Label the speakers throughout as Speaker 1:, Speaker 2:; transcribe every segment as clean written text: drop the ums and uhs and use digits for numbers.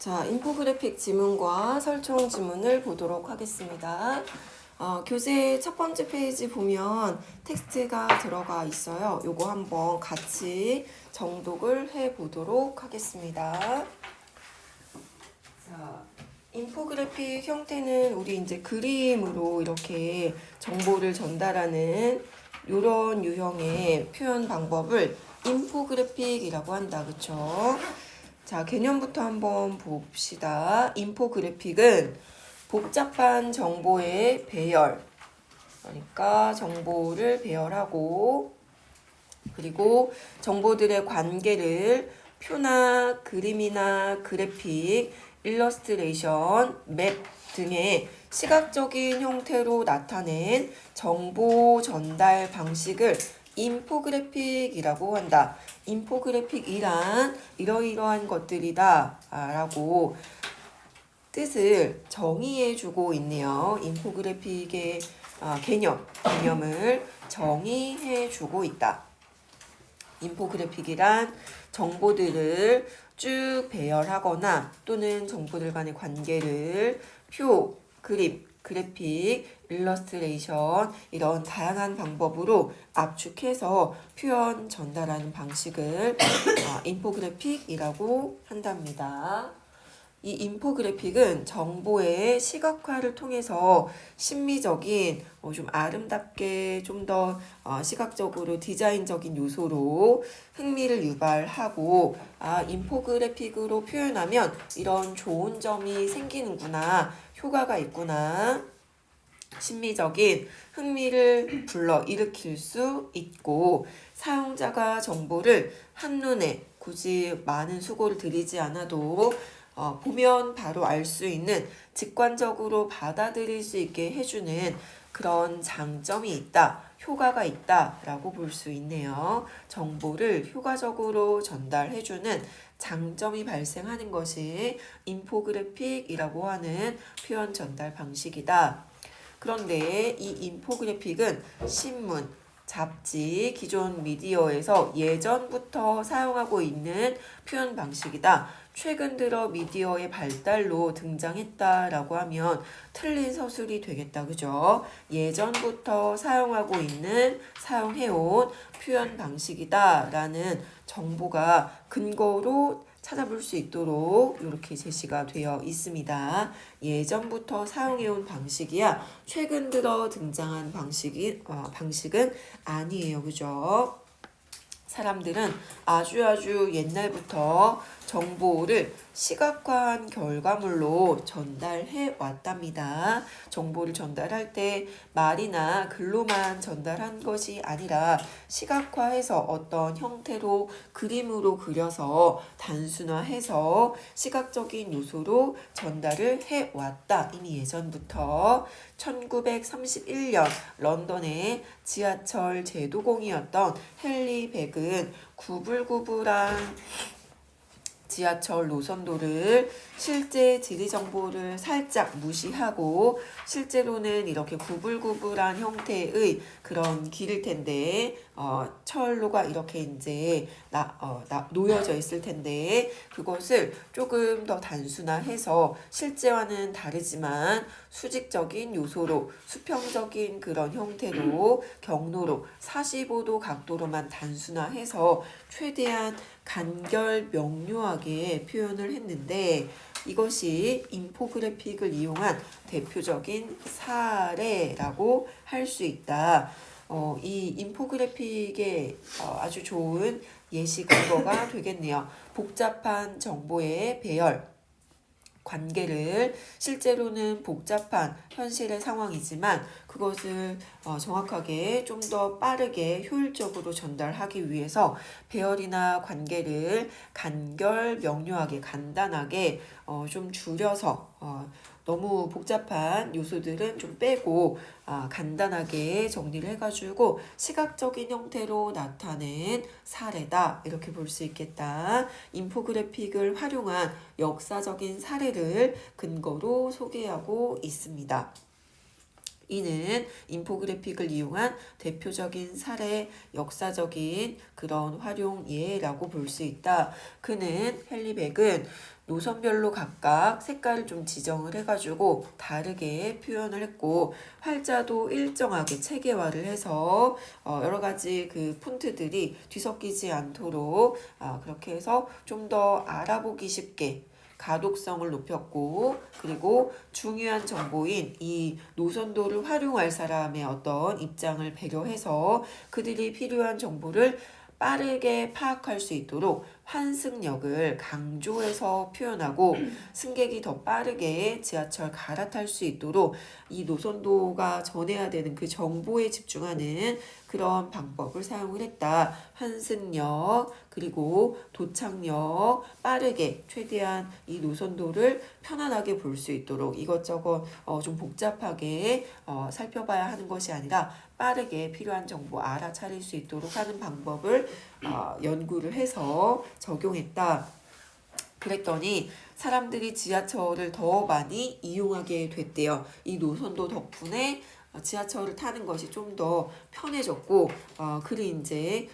Speaker 1: 자, 인포그래픽 지문과 설정 지문을 보도록 하겠습니다. 교재 첫 번째 페이지 보면 텍스트가 들어가 있어요. 요거 한번 같이 정독을 해 보도록 하겠습니다. 자, 인포그래픽 형태는 우리 이제 그림으로 이렇게 정보를 전달하는 이런 유형의 표현 방법을 인포그래픽이라고 한다. 그쵸? 자, 개념부터 한번 봅시다. 인포그래픽은 복잡한 정보의 배열, 그러니까 정보를 배열하고 그리고 정보들의 관계를 표나 그림이나 그래픽, 일러스트레이션, 맵 등의 시각적인 형태로 나타낸 정보 전달 방식을 인포그래픽이라고 한다. 인포그래픽이란 이러이러한 것들이다 라고 뜻을 정의해주고 있네요. 인포그래픽의 개념을 정의해주고 있다. 인포그래픽이란 정보들을 쭉 배열하거나 또는 정보들 간의 관계를 표, 그림, 그래픽, 일러스트레이션 이런 다양한 방법으로 압축해서 표현 전달하는 방식을 인포그래픽이라고 한답니다. 이 인포그래픽은 정보의 시각화를 통해서 심미적인 좀 아름답게 좀 더 시각적으로 디자인적인 요소로 흥미를 유발하고 인포그래픽으로 표현하면 이런 좋은 점이 생기는구나, 효과가 있구나, 심미적인 흥미를 불러일으킬 수 있고 사용자가 정보를 한눈에 굳이 많은 수고를 들이지 않아도 보면 바로 알 수 있는 직관적으로 받아들일 수 있게 해주는 그런 장점이 있다, 효과가 있다라고 볼 수 있네요. 정보를 효과적으로 전달해주는 장점이 발생하는 것이 인포그래픽이라고 하는 표현 전달 방식이다. 그런데 이 인포그래픽은 신문, 잡지, 기존 미디어에서 예전부터 사용하고 있는 표현 방식이다. 최근 들어 미디어의 발달로 등장했다라고 하면 틀린 서술이 되겠다. 그죠? 예전부터 사용하고 있는, 사용해온 표현 방식이다라는 정보가 근거로 찾아볼 수 있도록 이렇게 제시가 되어 있습니다. 예전부터 사용해온 방식이야 최근 들어 등장한 방식은 아니에요. 그죠? 사람들은 아주 옛날부터 정보를 시각화한 결과물로 전달해 왔답니다. 정보를 전달할 때 말이나 글로만 전달한 것이 아니라 시각화해서 어떤 형태로 그림으로 그려서 단순화해서 시각적인 요소로 전달을 해 왔다. 이미 예전부터 1931년 런던의 지하철 제도공이었던 헨리 백은 구불구불한 지하철 노선도를 실제 지리 정보를 살짝 무시하고 실제로는 이렇게 구불구불한 형태의 그런 길일 텐데 철로가 이렇게 이제 놓여져 있을 텐데 그것을 조금 더 단순화해서 실제와는 다르지만 수직적인 요소로 수평적인 그런 형태로 경로로 45도 각도로만 단순화해서 최대한 간결 명료하게 표현을 했는데 이것이 인포그래픽을 이용한 대표적인 사례라고 할 수 있다. 이 인포그래픽의 아주 좋은 예시 근거가 되겠네요. 복잡한 정보의 배열, 관계를 실제로는 복잡한 현실의 상황이지만 그것을 정확하게 좀 더 빠르게 효율적으로 전달하기 위해서 배열이나 관계를 간결 명료하게 간단하게 좀 줄여서 너무 복잡한 요소들은 좀 빼고 간단하게 정리를 해가지고 시각적인 형태로 나타낸 사례다 이렇게 볼 수 있겠다. 인포그래픽을 활용한 역사적인 사례를 근거로 소개하고 있습니다. 이는 인포그래픽을 이용한 대표적인 사례, 역사적인 그런 활용 예라고 볼 수 있다. 헨리 백은 노선별로 각각 색깔을 좀 지정을 해가지고 다르게 표현을 했고 활자도 일정하게 체계화를 해서 여러 가지 그 폰트들이 뒤섞이지 않도록 그렇게 해서 좀 더 알아보기 쉽게 가독성을 높였고 그리고 중요한 정보인 이 노선도를 활용할 사람의 어떤 입장을 배려해서 그들이 필요한 정보를 빠르게 파악할 수 있도록 환승역을 강조해서 표현하고 승객이 더 빠르게 지하철 갈아탈 수 있도록 이 노선도가 전해야 되는 그 정보에 집중하는 그런 방법을 사용을 했다. 환승역 그리고 도착역 빠르게 최대한 이 노선도를 편안하게 볼 수 있도록 이것저것 좀 복잡하게 살펴봐야 하는 것이 아니라 빠르게 필요한 정보 알아차릴 수 있도록 하는 방법을 연구를 해서 적용했다. 그랬더니 사람들이 지하철을 더 많이 이용하게 됐대요. 이 노선도 덕분에 지하철을 타는 것이 좀 더 편해졌고 그리 이제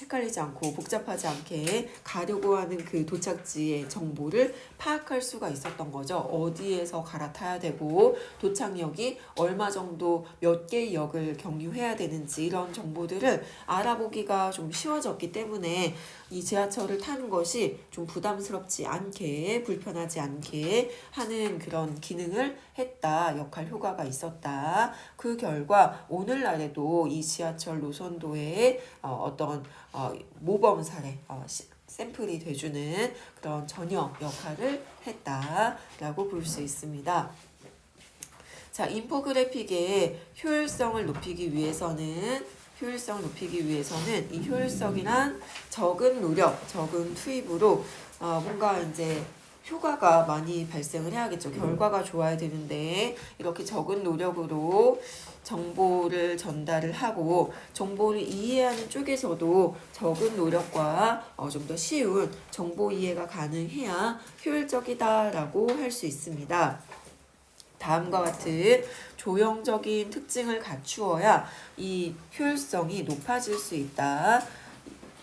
Speaker 1: 헷갈리지 않고 복잡하지 않게 가려고 하는 그 도착지의 정보를 파악할 수가 있었던 거죠. 어디에서 갈아타야 되고 도착역이 얼마 정도 몇 개의 역을 경유해야 되는지 이런 정보들을 알아보기가 좀 쉬워졌기 때문에 이 지하철을 타는 것이 좀 부담스럽지 않게 불편하지 않게 하는 그런 기능을 했다. 역할 효과가 있었다. 그 결과 오늘날에도 이 지하철 노선도의 어떤 모범 사례 샘플이 돼주는 그런 전형 역할을 했다라고 볼 수 있습니다. 자, 인포그래픽의 효율성을 높이기 위해서는 이 효율성이란 적은 노력, 적은 투입으로 뭔가 이제 효과가 많이 발생을 해야겠죠. 결과가 좋아야 되는데 이렇게 적은 노력으로 정보를 전달을 하고 정보를 이해하는 쪽에서도 적은 노력과 좀 더 쉬운 정보 이해가 가능해야 효율적이다라고 할 수 있습니다. 다음과 같은 조형적인 특징을 갖추어야 이 효율성이 높아질 수 있다.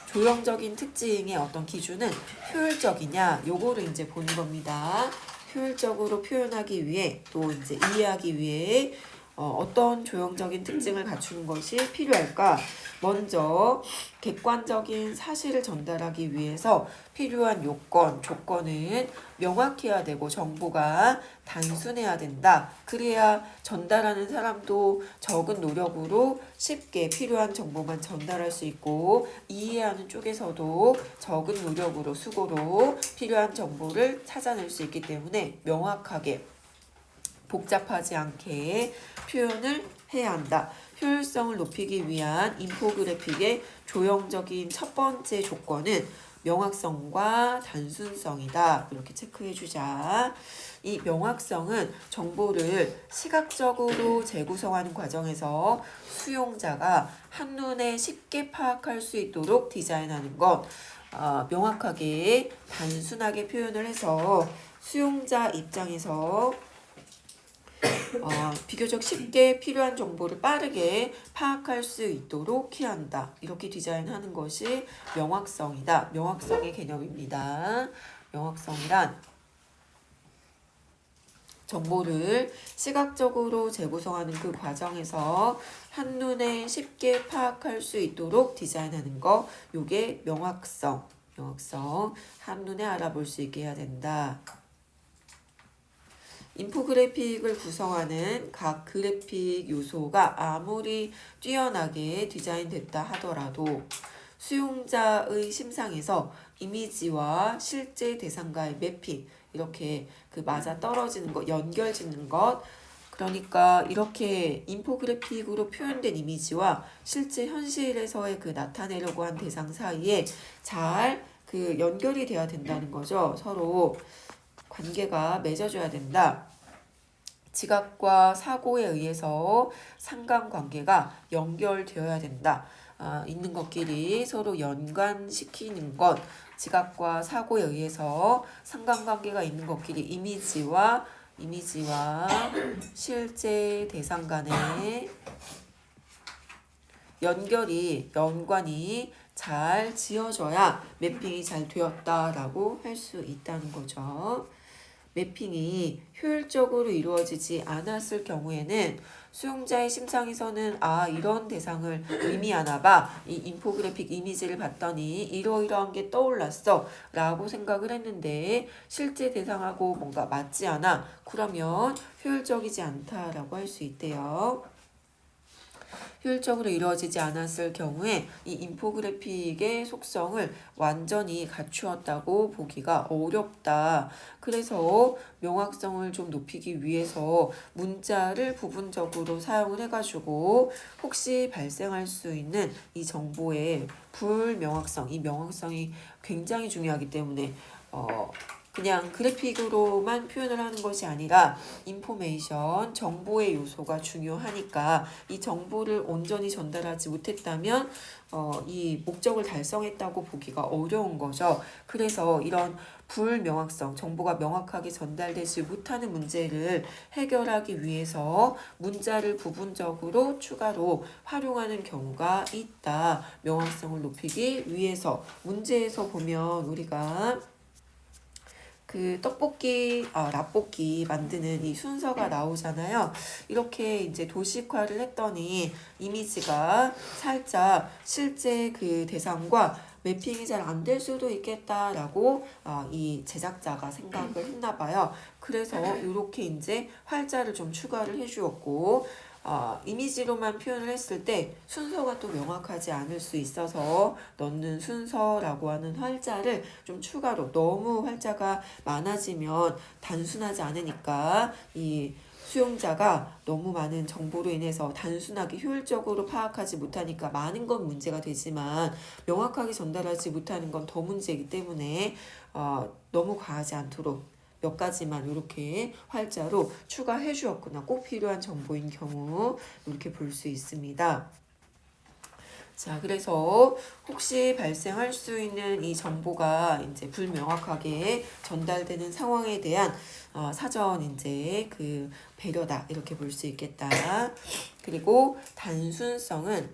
Speaker 1: 조형적인 특징의 어떤 기준은 효율적이냐 요거를 이제 보는 겁니다. 효율적으로 표현하기 위해 또 이제 이해하기 위해 어떤 조형적인 특징을 갖추는 것이 필요할까? 먼저 객관적인 사실을 전달하기 위해서 필요한 조건은 명확해야 되고 정보가 단순해야 된다. 그래야 전달하는 사람도 적은 노력으로 쉽게 필요한 정보만 전달할 수 있고 이해하는 쪽에서도 적은 노력으로 수고로 필요한 정보를 찾아낼 수 있기 때문에 명확하게 복잡하지 않게 표현을 해야 한다. 효율성을 높이기 위한 인포그래픽의 조형적인 첫 번째 조건은 명확성과 단순성이다. 이렇게 체크해주자. 이 명확성은 정보를 시각적으로 재구성하는 과정에서 수용자가 한눈에 쉽게 파악할 수 있도록 디자인하는 것. 명확하게 단순하게 표현을 해서 수용자 입장에서 비교적 쉽게 필요한 정보를 빠르게 파악할 수 있도록 해야 한다. 이렇게 디자인하는 것이 명확성이다. 명확성의 개념입니다. 명확성이란 정보를 시각적으로 재구성하는 그 과정에서 한눈에 쉽게 파악할 수 있도록 디자인하는 거. 요게 명확성. 한눈에 알아볼 수 있게 해야 된다. 인포그래픽을 구성하는 각 그래픽 요소가 아무리 뛰어나게 디자인됐다 하더라도 수용자의 심상에서 이미지와 실제 대상과의 매핑 이렇게 그 맞아 떨어지는 것, 연결 짓는 것 그러니까 이렇게 인포그래픽으로 표현된 이미지와 실제 현실에서의 그 나타내려고 한 대상 사이에 잘 그 연결이 돼야 된다는 거죠. 서로 관계가 맺어줘야 된다. 지각과 사고에 의해서 상관관계가 연결되어야 된다. 있는 것끼리 서로 연관시키는 것. 지각과 사고에 의해서 상관관계가 있는 것끼리 이미지와 실제 대상 간의 연관이 잘 지어져야 매핑이 잘 되었다라고 할 수 있다는 거죠. 매핑이 효율적으로 이루어지지 않았을 경우에는 수용자의 심상에서는 이런 대상을 의미하나 봐. 이 인포그래픽 이미지를 봤더니 이러이러한 게 떠올랐어 라고 생각을 했는데 실제 대상하고 뭔가 맞지 않아. 그러면 효율적이지 않다라고 할 수 있대요. 효율적으로 이루어지지 않았을 경우에 이 인포그래픽의 속성을 완전히 갖추었다고 보기가 어렵다. 그래서 명확성을 좀 높이기 위해서 문자를 부분적으로 사용을 해가지고 혹시 발생할 수 있는 이 정보의 불명확성, 이 명확성이 굉장히 중요하기 때문에 그냥 그래픽으로만 표현을 하는 것이 아니라 인포메이션, 정보의 요소가 중요하니까 이 정보를 온전히 전달하지 못했다면 이 목적을 달성했다고 보기가 어려운 거죠. 그래서 이런 불명확성, 정보가 명확하게 전달되지 못하는 문제를 해결하기 위해서 문자를 부분적으로 추가로 활용하는 경우가 있다. 명확성을 높이기 위해서 문제에서 보면 우리가 그 떡볶이, 라볶이 만드는 이 순서가 나오잖아요. 이렇게 이제 도식화를 했더니 이미지가 살짝 실제 그 대상과 매핑이 잘 안 될 수도 있겠다라고 이 제작자가 생각을 했나 봐요. 그래서 이렇게 이제 활자를 좀 추가를 해주었고 이미지로만 표현을 했을 때 순서가 또 명확하지 않을 수 있어서 넣는 순서라고 하는 활자를 좀 추가로 너무 활자가 많아지면 단순하지 않으니까 이 수용자가 너무 많은 정보로 인해서 단순하게 효율적으로 파악하지 못하니까 많은 건 문제가 되지만 명확하게 전달하지 못하는 건 더 문제이기 때문에 너무 과하지 않도록 몇 가지만 이렇게 활자로 추가해 주었구나. 꼭 필요한 정보인 경우 이렇게 볼 수 있습니다. 자, 그래서 혹시 발생할 수 있는 이 정보가 이제 불명확하게 전달되는 상황에 대한 사전 이제 그 배려다 이렇게 볼 수 있겠다. 그리고 단순성은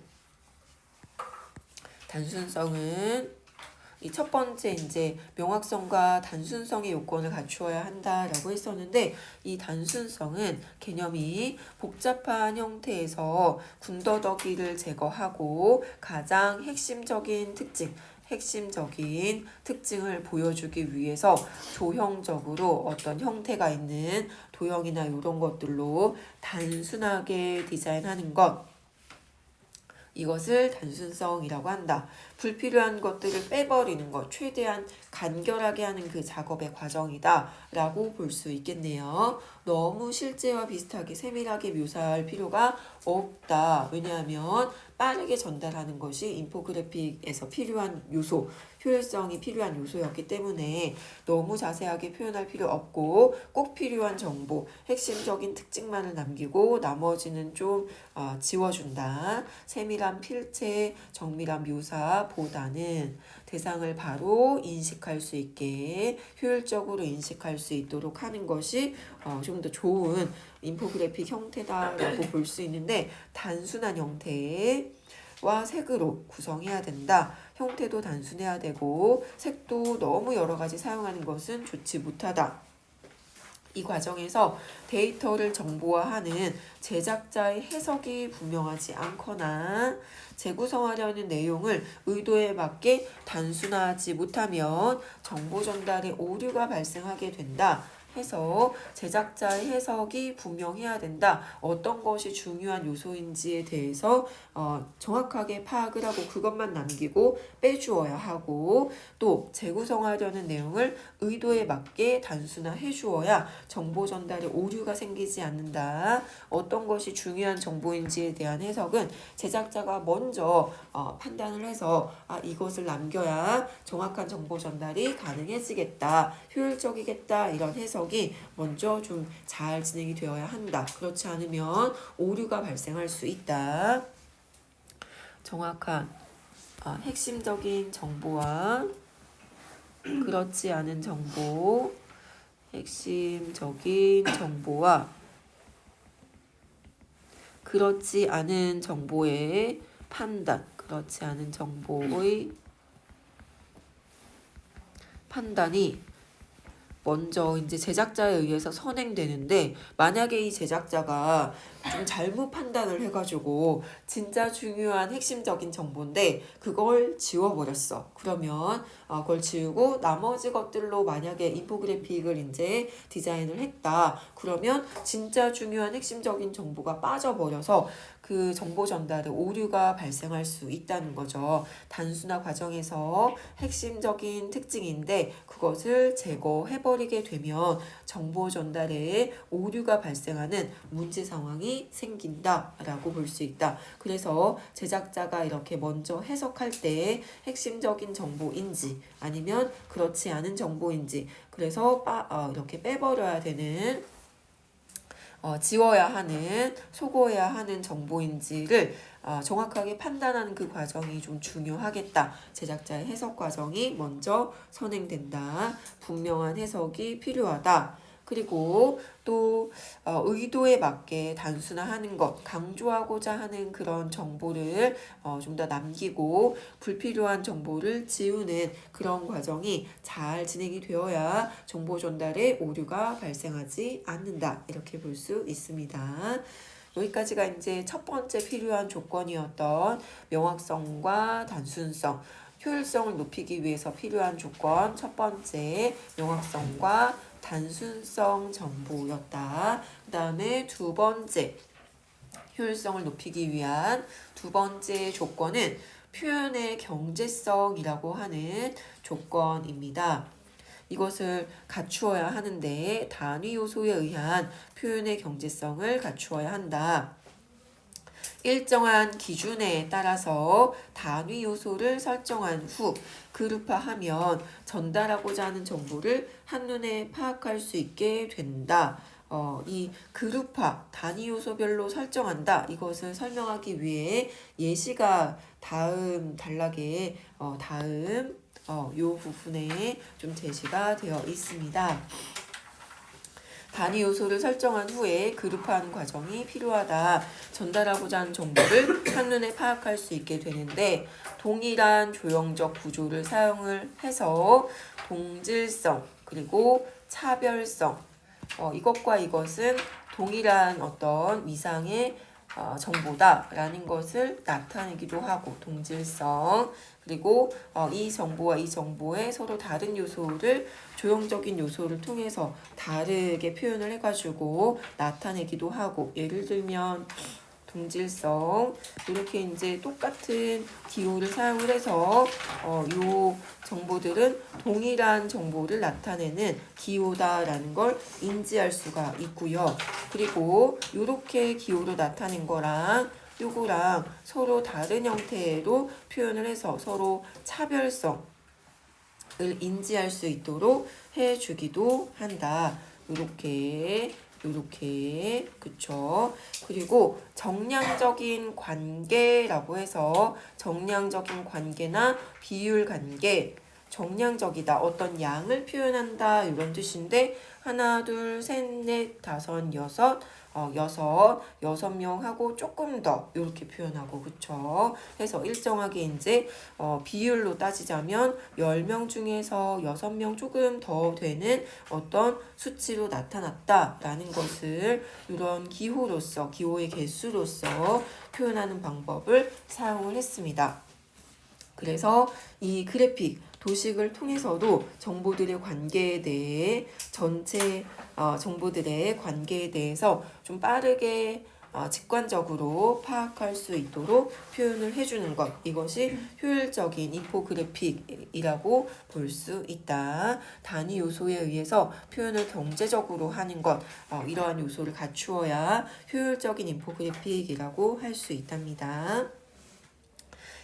Speaker 1: 이 첫 번째 이제 명확성과 단순성의 요건을 갖추어야 한다라고 했었는데 이 단순성은 개념이 복잡한 형태에서 군더더기를 제거하고 가장 핵심적인 특징을 보여주기 위해서 조형적으로 어떤 형태가 있는 도형이나 이런 것들로 단순하게 디자인하는 것, 이것을 단순성이라고 한다. 불필요한 것들을 빼버리는 것, 최대한 간결하게 하는 그 작업의 과정이다 라고 볼 수 있겠네요. 너무 실제와 비슷하게 세밀하게 묘사할 필요가 없다. 왜냐하면 빠르게 전달하는 것이 인포그래픽에서 필요한 요소, 효율성이 필요한 요소였기 때문에 너무 자세하게 표현할 필요 없고 꼭 필요한 정보, 핵심적인 특징만을 남기고 나머지는 좀 지워준다. 세밀한 필체, 정밀한 묘사보다는 대상을 바로 인식할 수 있게 효율적으로 인식할 수 있도록 하는 것이 좀 더 좋은 인포그래픽 형태다라고 볼 수 있는데 단순한 형태와 색으로 구성해야 된다. 형태도 단순해야 되고 색도 너무 여러 가지 사용하는 것은 좋지 못하다. 이 과정에서 데이터를 정보화하는 제작자의 해석이 분명하지 않거나 재구성하려는 내용을 의도에 맞게 단순화하지 못하면 정보 전달에 오류가 발생하게 된다. 해서 제작자의 해석이 분명해야 된다. 어떤 것이 중요한 요소인지에 대해서 정확하게 파악을 하고 그것만 남기고 빼주어야 하고 또 재구성하려는 내용을 의도에 맞게 단순화해 주어야 정보 전달에 오류가 생기지 않는다. 어떤 것이 중요한 정보인지에 대한 해석은 제작자가 먼저 판단을 해서 이것을 남겨야 정확한 정보 전달이 가능해지겠다. 효율적이겠다. 이런 해석이 먼저 좀 잘 진행이 되어야 한다. 그렇지 않으면 오류가 발생할 수 있다. 정확한 핵심적인 정보와 그렇지 않은 정보, 핵심적인 정보와 그렇지 않은 정보의 판단,
Speaker 2: 그렇지 않은 정보의 판단이 먼저 이제 제작자에 의해서 선행되는데, 만약에 이 제작자가 좀 잘못 판단을 해가지고 진짜 중요한 핵심적인 정보인데 그걸 지워버렸어. 그러면 그걸 지우고 나머지 것들로 만약에 인포그래픽을 이제 디자인을 했다. 그러면 진짜 중요한 핵심적인 정보가 빠져버려서 그 정보 전달에 오류가 발생할 수 있다는 거죠. 단순화 과정에서 핵심적인 특징인데 그것을 제거해버리게 되면 정보 전달에 오류가 발생하는 문제 상황이 생긴다라고 볼 수 있다. 그래서 제작자가 이렇게 먼저 해석할 때 핵심적인 정보인지 아니면 그렇지 않은 정보인지, 그래서 이렇게 빼버려야 되는, 지워야 하는, 소거해야 하는 정보인지를 정확하게 판단하는 그 과정이 좀 중요하겠다. 제작자의 해석 과정이 먼저 선행된다. 분명한 해석이 필요하다. 그리고 또 의도에 맞게 단순화하는 것, 강조하고자 하는 그런 정보를 좀 더 남기고 불필요한 정보를 지우는 그런 과정이 잘 진행이 되어야 정보 전달에 오류가 발생하지 않는다. 이렇게 볼 수 있습니다. 여기까지가 이제 첫 번째 필요한 조건이었던 명확성과 단순성, 효율성을 높이기 위해서 필요한 조건 첫 번째 명확성과 단순성 정보였다. 그 다음에 두 번째 효율성을 높이기 위한 두 번째 조건은 표현의 경제성이라고 하는 조건입니다. 이것을 갖추어야 하는데 단위 요소에 의한 표현의 경제성을 갖추어야 한다. 일정한 기준에 따라서 단위 요소를 설정한 후 그룹화하면 전달하고자 하는 정보를 한눈에 파악할 수 있게 된다. 이 그룹화, 단위 요소별로 설정한다. 이것을 설명하기 위해 예시가 다음 단락에 요 부분에 좀 제시가 되어 있습니다. 단위 요소를 설정한 후에 그룹화하는 과정이 필요하다. 전달하고자 하는 정보를 한눈에 파악할 수 있게 되는데 동일한 조형적 구조를 사용을 해서 동질성 그리고 차별성, 이것과 이것은 동일한 어떤 위상의 정보다라는 것을 나타내기도 하고, 동질성 그리고 이 정보와 이 정보의 서로 다른 요소를 조형적인 요소를 통해서 다르게 표현을 해가지고 나타내기도 하고, 예를 들면 동질성 이렇게 이제 똑같은 기호를 사용을 해서 요 정보들은 동일한 정보를 나타내는 기호다라는 걸 인지할 수가 있고요. 그리고 이렇게 기호로 나타낸 거랑 요거랑 서로 다른 형태로 표현을 해서 서로 차별성을 인지할 수 있도록 해주기도 한다. 요렇게 그쵸. 그리고 정량적인 관계라고 해서 정량적인 관계나 비율 관계, 정량적이다, 어떤 양을 표현한다 이런 뜻인데 하나, 둘, 셋, 넷, 다섯, 여섯 명하고 조금 더 이렇게 표현하고, 그쵸. 해서 일정하게 이제 비율로 따지자면 10명 중에서 6명 조금 더 되는 어떤 수치로 나타났다라는 것을 이런 기호로서, 기호의 개수로서 표현하는 방법을 사용을 했습니다. 그래서 이 그래픽 도식을 통해서도 정보들의 관계에 대해 전체 정보들의 관계에 대해서 좀 빠르게 직관적으로 파악할 수 있도록 표현을 해주는 것, 이것이 효율적인 인포그래픽이라고 볼 수 있다. 단위 요소에 의해서 표현을 경제적으로 하는 것, 이러한 요소를 갖추어야 효율적인 인포그래픽이라고 할 수 있답니다.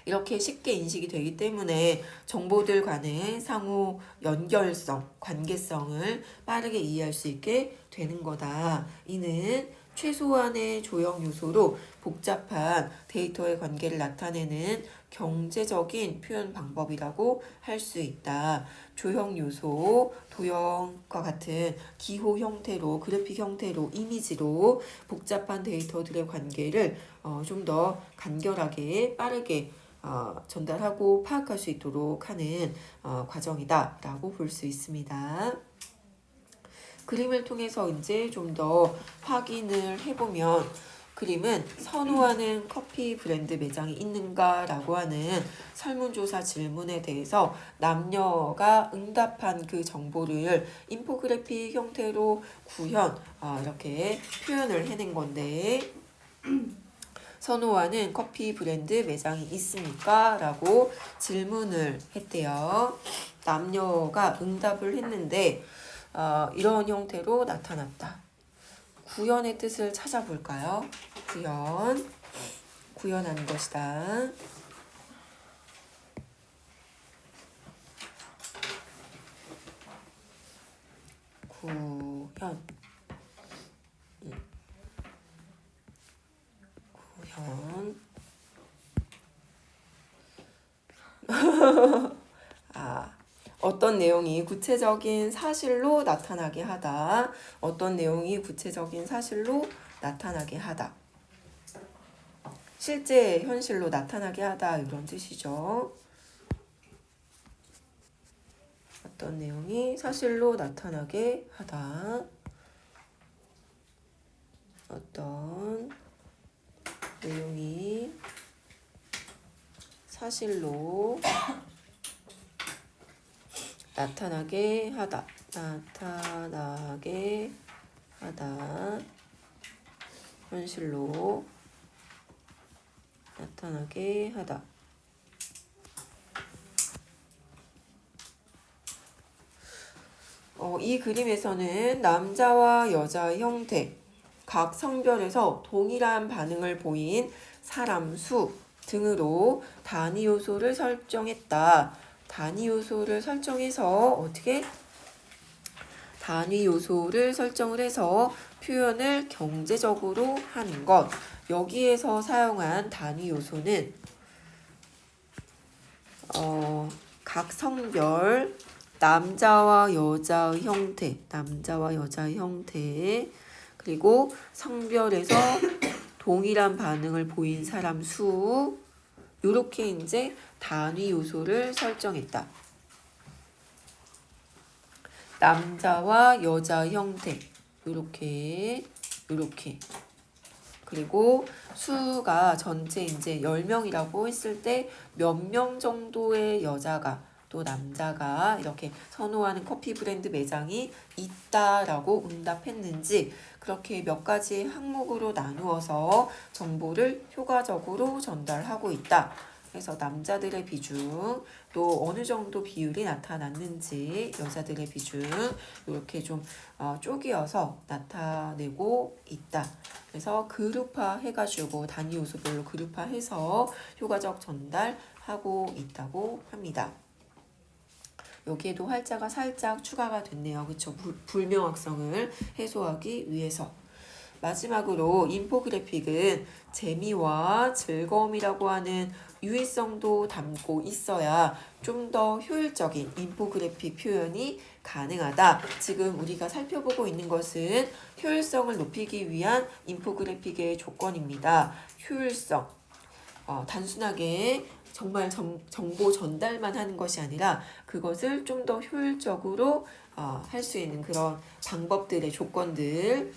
Speaker 2: 이렇게 쉽게 인식이 되기 때문에 정보들 간의 상호 연결성, 관계성을 빠르게 이해할 수 있게 되는 거다. 이는 최소한의 조형 요소로 복잡한 데이터의 관계를 나타내는 경제적인 표현 방법이라고 할 수 있다. 조형 요소, 도형과 같은 기호 형태로, 그래픽 형태로, 이미지로 복잡한 데이터들의 관계를 좀 더 간결하게 빠르게 전달하고 파악할 수 있도록 하는 과정이다라고 볼 수 있습니다. 그림을 통해서 이제 좀 더 확인을 해보면 그림은 선호하는 커피 브랜드 매장이 있는가라고 하는 설문조사 질문에 대해서 남녀가 응답한 그 정보를 인포그래픽 형태로 구현 이렇게 표현을 해낸 건데 선호하는 커피 브랜드 매장이 있습니까? 라고 질문을 했대요. 남녀가 응답을 했는데 이런 형태로 나타났다. 구현의 뜻을 찾아볼까요? 구현하는 것이다. 구현. 어떤 내용이 구체적인 사실로 나타나게 하다. 어떤 내용이 구체적인 사실로 나타나게 하다. 실제 현실로 나타나게 하다 이런 뜻이죠. 어떤 내용이 사실로 나타나게 하다. 어떤 내용이 사실로 나타나게 하다. 나타나게 하다. 현실로 나타나게 하다. 이 그림에서는 남자와 여자의 형태, 각 성별에서 동일한 반응을 보인 사람 수 등으로 단위 요소를 설정했다. 단위 요소를 설정해서 어떻게? 단위 요소를 설정을 해서 표현을 경제적으로 하는 것. 여기에서 사용한 단위 요소는 각 성별, 남자와 여자의 형태, 그리고 성별에서 동일한 반응을 보인 사람 수, 요렇게 이제 단위 요소를 설정했다. 남자와 여자의 형태, 요렇게. 그리고 수가 전체 이제 10명이라고 했을 때 몇 명 정도의 여자가 또 남자가 이렇게 선호하는 커피 브랜드 매장이 있다라고 응답했는지 그렇게 몇 가지 항목으로 나누어서 정보를 효과적으로 전달하고 있다. 그래서 남자들의 비중, 또 어느 정도 비율이 나타났는지 여자들의 비중 이렇게 좀 쪼개어서 나타내고 있다. 그래서 그룹화 해가지고 단위 요소별로 그룹화해서 효과적 전달하고 있다고 합니다. 여기에도 활자가 살짝 추가가 됐네요. 그쵸? 불명확성을 해소하기 위해서. 마지막으로 인포그래픽은 재미와 즐거움이라고 하는 유의성도 담고 있어야 좀 더 효율적인 인포그래픽 표현이 가능하다. 지금 우리가 살펴보고 있는 것은 효율성을 높이기 위한 인포그래픽의 조건입니다. 효율성. 단순하게 정말 정보 전달만 하는 것이 아니라 그것을 좀 더 효율적으로 할 수 있는 그런 방법들의 조건들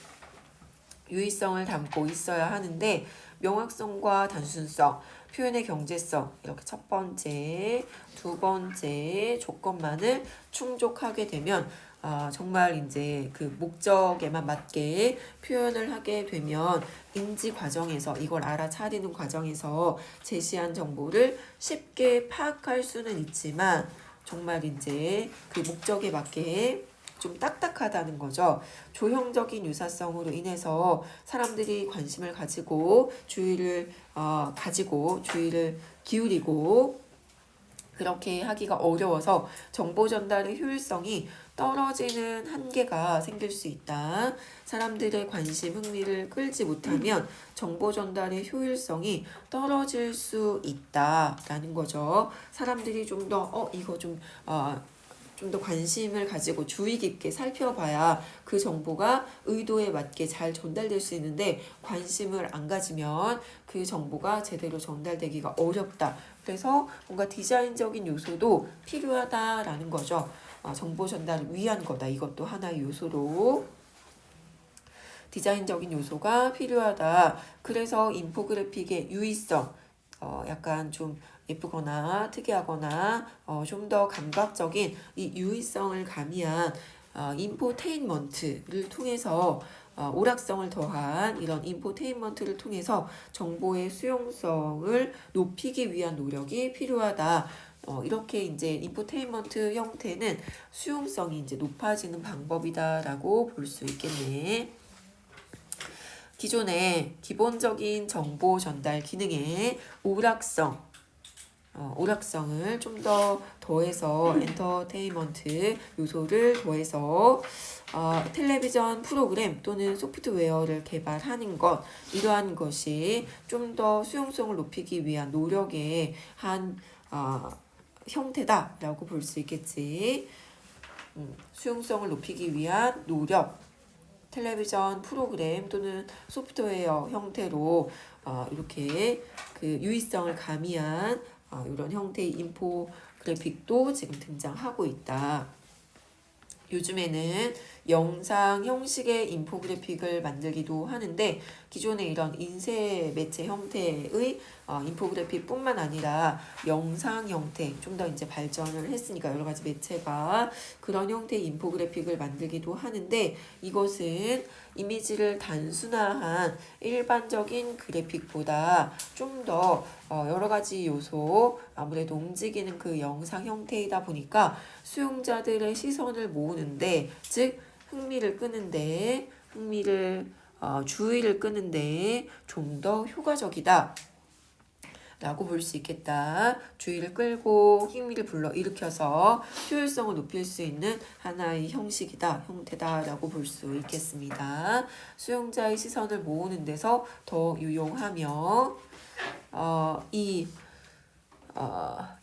Speaker 2: 유의성을 담고 있어야 하는데 명확성과 단순성, 표현의 경제성 이렇게 첫 번째, 두 번째 조건만을 충족하게 되면 정말 이제 그 목적에만 맞게 표현을 하게 되면 인지 과정에서 이걸 알아차리는 과정에서 제시한 정보를 쉽게 파악할 수는 있지만 정말 이제 그 목적에 맞게 좀 딱딱하다는 거죠. 조형적인 유사성으로 인해서 사람들이 관심을 가지고 주의를 기울이고 그렇게 하기가 어려워서 정보 전달의 효율성이 떨어지는 한계가 생길 수 있다. 사람들의 관심, 흥미를 끌지 못하면 정보 전달의 효율성이 떨어질 수 있다라는 거죠. 사람들이 좀 더 이거 좀 더 관심을 가지고 주의 깊게 살펴봐야 그 정보가 의도에 맞게 잘 전달될 수 있는데 관심을 안 가지면 그 정보가 제대로 전달되기가 어렵다. 그래서 뭔가 디자인적인 요소도 필요하다라는 거죠. 정보 전달을 위한 거다. 이것도 하나의 요소로 디자인적인 요소가 필요하다. 그래서 인포그래픽의 유의성, 약간 좀 예쁘거나 특이하거나 좀 더 감각적인 이 유의성을 가미한 인포테인먼트를 통해서 오락성을 더한 이런 인포테인먼트를 통해서 정보의 수용성을 높이기 위한 노력이 필요하다. 이렇게 이제 인포테인먼트 형태는 수용성이 이제 높아지는 방법이다라고 볼 수 있겠네. 기존의 기본적인 정보 전달 기능의 오락성을 좀 더 더해서 엔터테인먼트 요소를 더해서 텔레비전 프로그램 또는 소프트웨어를 개발하는 것 이러한 것이 좀 더 수용성을 높이기 위한 노력의 한 형태다라고 볼 수 있겠지. 수용성을 높이기 위한 노력 텔레비전 프로그램 또는 소프트웨어 형태로 이렇게 그 유의성을 가미한 이런 형태의 인포그래픽도 지금 등장하고 있다. 요즘에는 영상 형식의 인포그래픽을 만들기도 하는데 기존의 이런 인쇄 매체 형태의 인포그래픽뿐만 아니라 영상 형태 좀 더 이제 발전을 했으니까 여러 가지 매체가 그런 형태의 인포그래픽을 만들기도 하는데 이것은 이미지를 단순화한 일반적인 그래픽보다 좀 더 여러 가지 요소 아무래도 움직이는 그 영상 형태이다 보니까 수용자들의 시선을 모으는데 즉 흥미를 끄는데 주의를 끄는데 좀 더 효과적이다 라고 볼 수 있겠다. 주의를 끌고 흥미를 불러일으켜서 효율성을 높일 수 있는 하나의 형태다 라고 볼 수 있겠습니다. 수용자의 시선을 모으는 데서 더 유용하며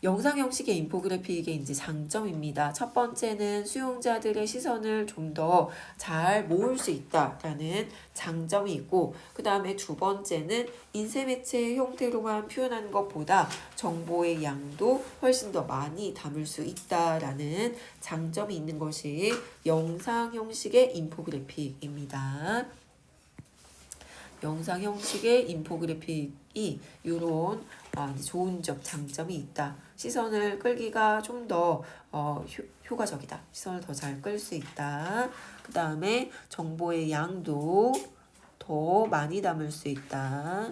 Speaker 2: 영상 형식의 인포그래픽의 이제 장점입니다. 첫 번째는 수용자들의 시선을 좀 더 잘 모을 수 있다라는 장점이 있고, 그 다음에 두 번째는 인쇄 매체 형태로만 표현하는 것보다 정보의 양도 훨씬 더 많이 담을 수 있다라는 장점이 있는 것이 영상 형식의 인포그래픽입니다. 영상 형식의 인포그래픽이 이런 좋은 장점이 있다. 시선을 끌기가 좀 더 효과적이다. 시선을 더 잘 끌 수 있다. 그 다음에 정보의 양도 더 많이 담을 수 있다.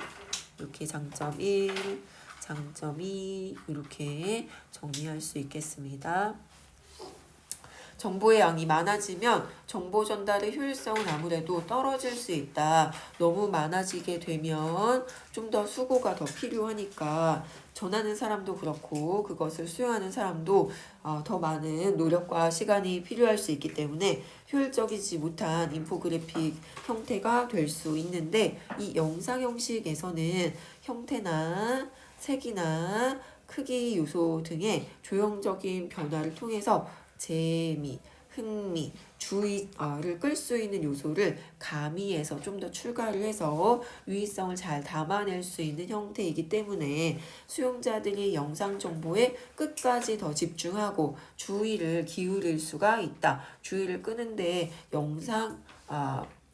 Speaker 2: 이렇게 장점 1, 장점 2 이렇게 정리할 수 있겠습니다. 정보의 양이 많아지면 정보 전달의 효율성은 아무래도 떨어질 수 있다. 너무 많아지게 되면 좀 더 수고가 더 필요하니까 전하는 사람도 그렇고 그것을 수용하는 사람도 더 많은 노력과 시간이 필요할 수 있기 때문에 효율적이지 못한 인포그래픽 형태가 될 수 있는데 이 영상 형식에서는 형태나 색이나 크기 요소 등의 조형적인 변화를 통해서 재미, 흥미, 주의를 끌 수 있는 요소를 가미해서 좀 더 추가를 해서 유의성을 잘 담아낼 수 있는 형태이기 때문에 수용자들이 영상 정보에 끝까지 더 집중하고 주의를 기울일 수가 있다. 주의를 끄는데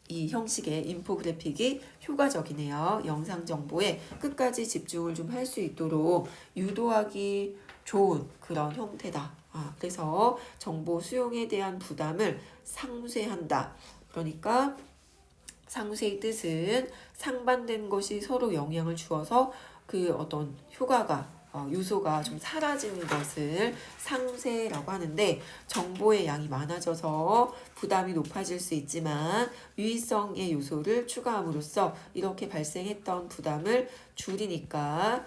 Speaker 2: 이 형식의 인포그래픽이 효과적이네요. 영상 정보에 끝까지 집중을 좀 할 수 있도록 유도하기 좋은 그런 형태다. 그래서 정보 수용에 대한 부담을 상쇄한다. 그러니까 상쇄의 뜻은 상반된 것이 서로 영향을 주어서 그 어떤 효과가 요소가 좀 사라지는 것을 상쇄라고 하는데 정보의 양이 많아져서 부담이 높아질 수 있지만 유의성의 요소를 추가함으로써 이렇게 발생했던 부담을 줄이니까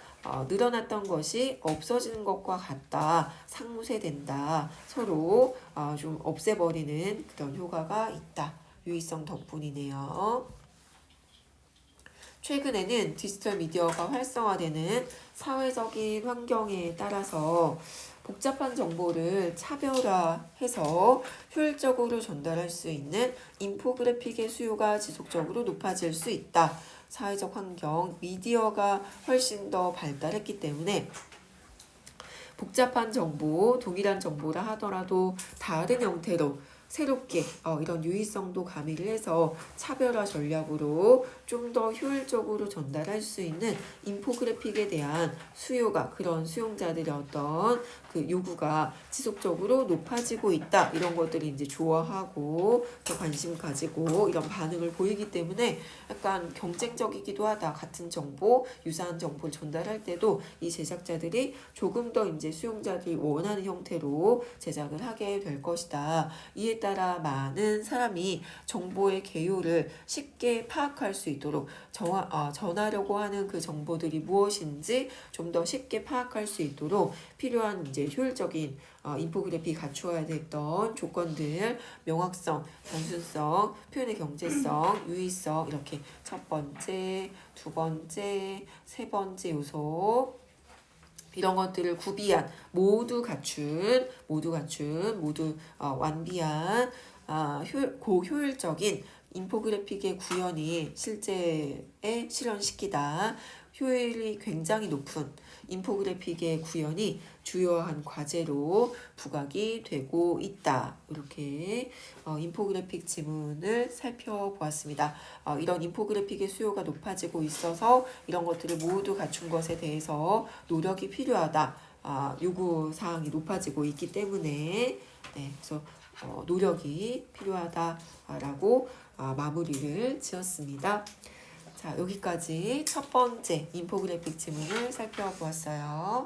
Speaker 2: 늘어났던 것이 없어지는 것과 같다. 상쇄된다. 서로 좀 없애버리는 그런 효과가 있다. 유의성 덕분이네요. 최근에는 디지털 미디어가 활성화되는 사회적인 환경에 따라서 복잡한 정보를 차별화해서 효율적으로 전달할 수 있는 인포그래픽의 수요가 지속적으로 높아질 수 있다. 사회적 환경, 미디어가 훨씬 더 발달했기 때문에 복잡한 정보, 동일한 정보라 하더라도 다른 형태로 새롭게 이런 유의성도 가미를 해서 차별화 전략으로 좀 더 효율적으로 전달할 수 있는 인포그래픽에 대한 수요가, 그런 수용자들의 어떤 그 요구가 지속적으로 높아지고 있다. 이런 것들이 이제 좋아하고 더 관심 가지고 이런 반응을 보이기 때문에 약간 경쟁적이기도 하다. 같은 정보, 유사한 정보를 전달할 때도 이 제작자들이 조금 더 이제 수용자들이 원하는 형태로 제작을 하게 될 것이다. 이에 따라 많은 사람이 정보의 개요를 쉽게 파악할 수 있도록 전하려고 하는 그 정보들이 무엇인지 좀 더 쉽게 파악할 수 있도록 필요한 이제 효율적인 인포그래픽이 갖추어야 됐던 조건들, 명확성, 단순성, 표현의 경제성, 유의성, 이렇게 첫 번째, 두 번째, 세 번째 요소 이런 것들을 구비한 모두 갖춘 모두 완비한 고효율적인 인포그래픽의 구현이 실제에 실현시키다. 효율이 굉장히 높은 인포그래픽의 구현이 주요한 과제로 부각이 되고 있다. 이렇게 인포그래픽 지문을 살펴보았습니다. 이런 인포그래픽의 수요가 높아지고 있어서 이런 것들을 모두 갖춘 것에 대해서 노력이 필요하다. 요구사항이 높아지고 있기 때문에 그래서 노력이 필요하다라고 마무리를 지었습니다. 자, 여기까지 첫 번째 인포그래픽 지문을 살펴보았어요.